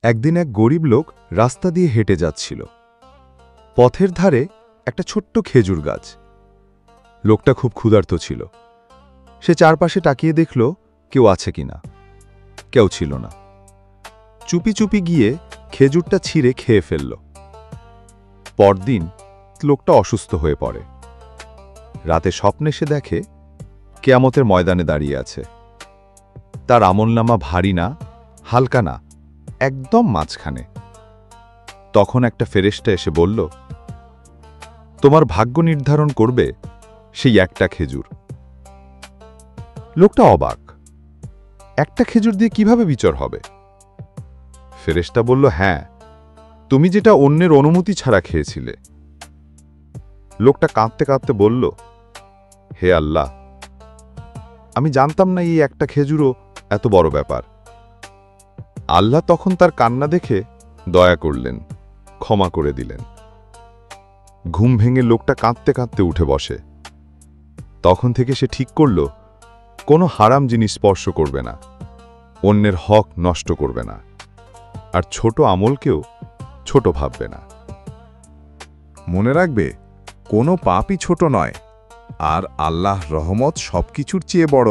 একদিন এক গরিব লোক রাস্তা দিয়ে হেঁটে যাচ্ছিল। পথের ধারে একটা ছোট্ট খেজুর গাছ। লোকটা খুব ক্ষুধার্ত ছিল। সে চারপাশে তাকিয়ে দেখল কেউ আছে কিনা। কেউ ছিল না। চুপি চুপি গিয়ে খেজুরটা ছিঁড়ে খেয়ে ফেলল। পরদিন লোকটা অসুস্থ হয়ে পড়ে। রাতে স্বপ্নে সে দেখে কেয়ামতের ময়দানে দাঁড়িয়ে আছে। তার আমলনামা ভারী না, হালকা না, একদম মাঝখানে। তখন একটা ফেরেশতা এসে বলল, তোমার ভাগ্য নির্ধারণ করবে সেই একটা খেজুর। লোকটা অবাক, একটা খেজুর দিয়ে কিভাবে বিচার হবে? ফেরেশতা বলল, হ্যাঁ, তুমি যেটা অন্যের অনুমতি ছাড়া খেয়েছিলে। লোকটা কাঁদতে কাঁদতে বলল, হে আল্লাহ, আমি জানতাম না এই একটা খেজুরও এত বড় ব্যাপার। আল্লাহ তখন তার কান্না দেখে দয়া করলেন, ক্ষমা করে দিলেন। ঘুম ভেঙে লোকটা কাঁদতে কাঁদতে উঠে বসে। তখন থেকে সে ঠিক করল, কোনো হারাম জিনিস স্পর্শ করবে না, অন্যের হক নষ্ট করবে না, আর ছোট আমলকেও ছোট ভাববে না। মনে রাখবে, কোনো পাপই ছোট নয়, আর আল্লাহর রহমত সবকিছুর চেয়ে বড়।